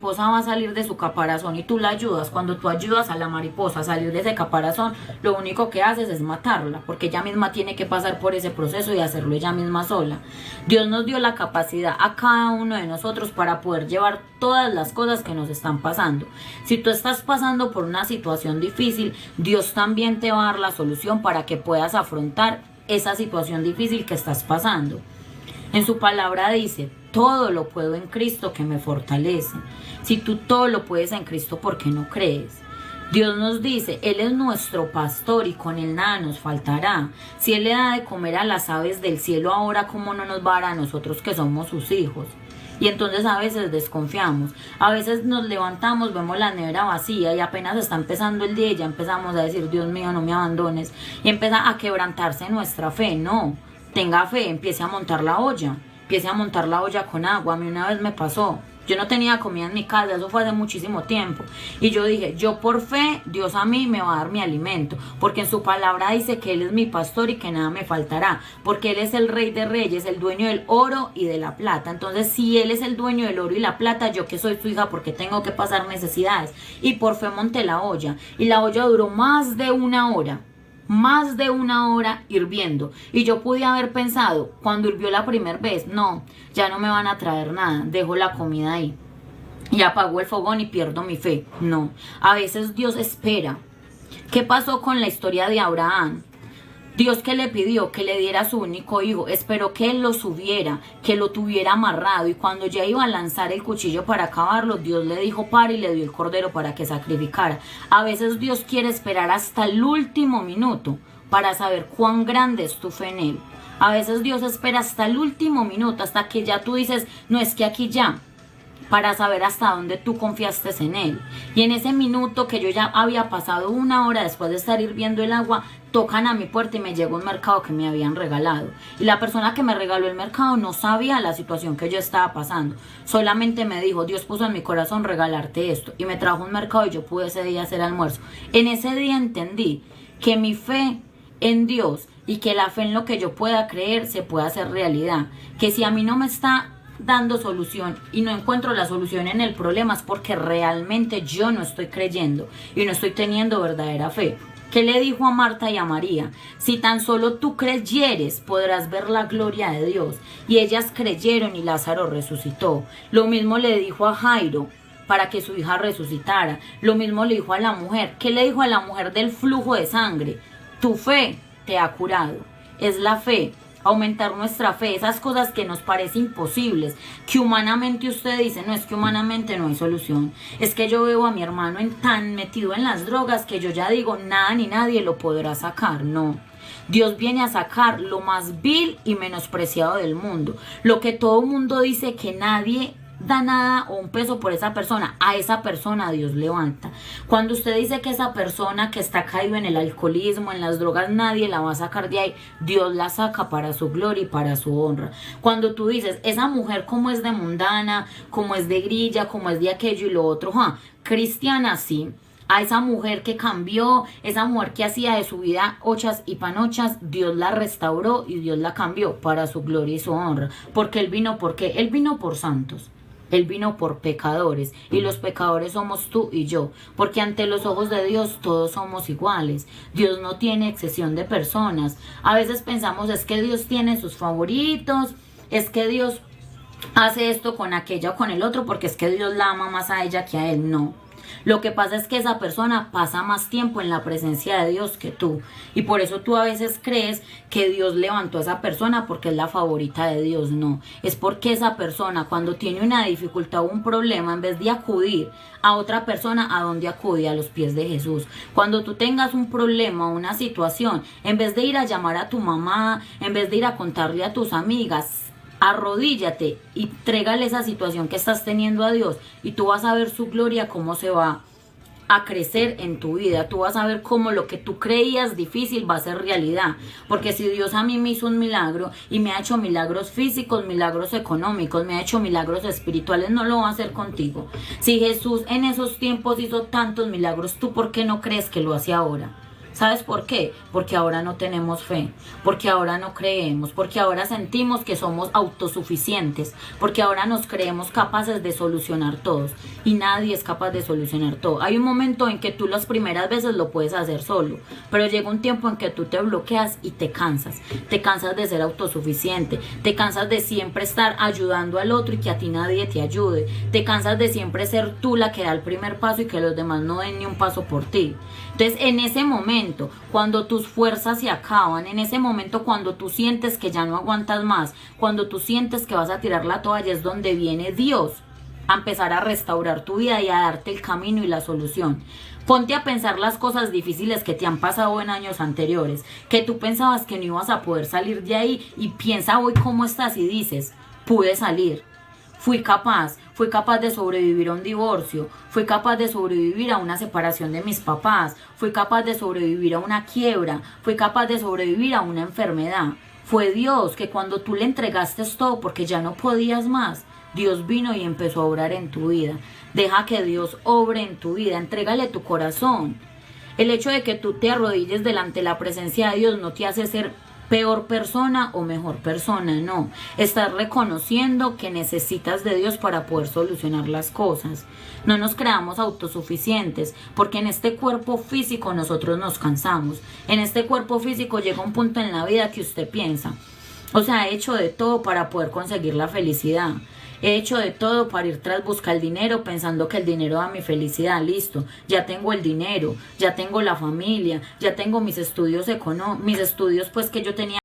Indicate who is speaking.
Speaker 1: mariposa va a salir de su caparazón y tú la ayudas, cuando tú ayudas a la mariposa a salir de ese caparazón, lo único que haces es matarla, porque ella misma tiene que pasar por ese proceso y hacerlo ella misma sola. Dios nos dio la capacidad a cada uno de nosotros para poder llevar todas las cosas que nos están pasando. Si tú estás pasando por una situación difícil, Dios también te va a dar la solución para que puedas afrontar esa situación difícil que estás pasando. En su palabra dice: todo lo puedo en Cristo que me fortalece. Si tú todo lo puedes en Cristo, ¿por qué no crees? Dios nos dice: Él es nuestro pastor y con Él nada nos faltará. Si Él le da de comer a las aves del cielo ahora, ¿cómo no nos va a dar a nosotros que somos sus hijos? Y entonces a veces desconfiamos, a veces nos levantamos, vemos la nevera vacía y apenas está empezando el día y ya empezamos a decir: Dios mío, no me abandones. Y empieza a quebrantarse nuestra fe. No, tenga fe, empiece a montar la olla. Empiece a montar la olla con agua. A mí una vez me pasó. Yo no tenía comida en mi casa, eso fue hace muchísimo tiempo. Y yo dije: yo por fe, Dios a mí me va a dar mi alimento. Porque en su palabra dice que Él es mi pastor y que nada me faltará. Porque Él es el Rey de Reyes, el dueño del oro y de la plata. Entonces, si Él es el dueño del oro y la plata, yo que soy su hija, porque tengo que pasar necesidades. Y por fe monté la olla. Y la olla duró más de una hora. Más de una hora hirviendo. Y yo pude haber pensado, cuando hirvió la primera vez: no, ya no me van a traer nada, dejo la comida ahí y apago el fogón y pierdo mi fe. No, a veces Dios espera. ¿Qué pasó con la historia de Abraham? Dios, que le pidió que le diera a su único hijo, esperó que él lo subiera, que lo tuviera amarrado, y cuando ya iba a lanzar el cuchillo para acabarlo, Dios le dijo: para, y le dio el cordero para que sacrificara. A veces Dios quiere esperar hasta el último minuto para saber cuán grande es tu fe en Él. A veces Dios espera hasta el último minuto, hasta que ya tú dices: no, es que aquí ya, para saber hasta dónde tú confiaste en Él. Y en ese minuto que yo ya había pasado una hora después de estar hirviendo el agua, tocan a mi puerta y me llegó un mercado que me habían regalado. Y la persona que me regaló el mercado no sabía la situación que yo estaba pasando. Solamente me dijo: Dios puso en mi corazón regalarte esto. Y me trajo un mercado y yo pude ese día hacer almuerzo. En ese día entendí que mi fe en Dios y que la fe en lo que yo pueda creer se puede hacer realidad. Que si a mí no me está dando solución y no encuentro la solución en el problema, es porque realmente yo no estoy creyendo y no estoy teniendo verdadera fe. ¿Qué le dijo a Marta y a María? Si tan solo tú creyeres, podrás ver la gloria de Dios. Y ellas creyeron y Lázaro resucitó. Lo mismo le dijo a Jairo para que su hija resucitara. Lo mismo le dijo a la mujer. ¿Qué le dijo a la mujer del flujo de sangre? Tu fe te ha curado. Es la fe. Aumentar nuestra fe, esas cosas que nos parecen imposibles, que humanamente usted dice: no, es que humanamente no hay solución, es que yo veo a mi hermano tan metido en las drogas que yo ya digo: nada ni nadie lo podrá sacar. No, Dios viene a sacar lo más vil y menospreciado del mundo, lo que todo el mundo dice que nadie da nada o un peso por esa persona. A esa persona Dios levanta. Cuando usted dice que esa persona que está caído en el alcoholismo, en las drogas, nadie la va a sacar de ahí, Dios la saca para su gloria y para su honra. Cuando tú dices: esa mujer como es de mundana, como es de grilla, como es de aquello y lo otro, cristiana, sí. A esa mujer que cambió, esa mujer que hacía de su vida ochas y panochas, Dios la restauró y Dios la cambió para su gloria y su honra. Porque Él vino, porque Él vino por santos. Él vino por pecadores, y los pecadores somos tú y yo, porque ante los ojos de Dios todos somos iguales. Dios no tiene excepción de personas. A veces pensamos: es que Dios tiene sus favoritos, es que Dios hace esto con aquella o con el otro, porque es que Dios la ama más a ella que a él. No. Lo que pasa es que esa persona pasa más tiempo en la presencia de Dios que tú. Y por eso tú a veces crees que Dios levantó a esa persona porque es la favorita de Dios. No, es porque esa persona, cuando tiene una dificultad o un problema, en vez de acudir a otra persona, ¿a dónde acude? A los pies de Jesús. Cuando tú tengas un problema o una situación, en vez de ir a llamar a tu mamá, en vez de ir a contarle a tus amigas, arrodíllate y trégale esa situación que estás teniendo a Dios, y tú vas a ver su gloria, cómo se va a crecer en tu vida. Tú vas a ver cómo lo que tú creías difícil va a ser realidad. Porque si Dios a mí me hizo un milagro y me ha hecho milagros físicos, milagros económicos, me ha hecho milagros espirituales, no lo va a hacer contigo. Si Jesús en esos tiempos hizo tantos milagros, ¿tú por qué no crees que lo hace ahora? ¿Sabes por qué? Porque ahora no tenemos fe, porque ahora no creemos, porque ahora sentimos que somos autosuficientes, porque ahora nos creemos capaces de solucionar todos y nadie es capaz de solucionar todo. Hay un momento en que tú las primeras veces lo puedes hacer solo, pero llega un tiempo en que tú te bloqueas y te cansas de ser autosuficiente, te cansas de siempre estar ayudando al otro y que a ti nadie te ayude, te cansas de siempre ser tú la que da el primer paso y que los demás no den ni un paso por ti. Entonces, en ese momento, cuando tus fuerzas se acaban, en ese momento cuando tú sientes que ya no aguantas más, cuando tú sientes que vas a tirar la toalla, es donde viene Dios a empezar a restaurar tu vida y a darte el camino y la solución. Ponte a pensar las cosas difíciles que te han pasado en años anteriores, que tú pensabas que no ibas a poder salir de ahí, y piensa hoy cómo estás y dices, pude salir. Fui capaz de sobrevivir a un divorcio, fui capaz de sobrevivir a una separación de mis papás, fui capaz de sobrevivir a una quiebra, fui capaz de sobrevivir a una enfermedad. Fue Dios que cuando tú le entregaste todo porque ya no podías más, Dios vino y empezó a obrar en tu vida. Deja que Dios obre en tu vida, entrégale tu corazón. El hecho de que tú te arrodilles delante de la presencia de Dios no te hace ser peor persona o mejor persona, no. Estás reconociendo que necesitas de Dios para poder solucionar las cosas. No nos creamos autosuficientes, porque en este cuerpo físico nosotros nos cansamos. En este cuerpo físico llega un punto en la vida que usted piensa, o sea, he hecho de todo para poder conseguir la felicidad. He hecho de todo para ir tras buscar el dinero pensando que el dinero da mi felicidad. Listo, ya tengo el dinero, ya tengo la familia, ya tengo mis estudios pues que yo tenía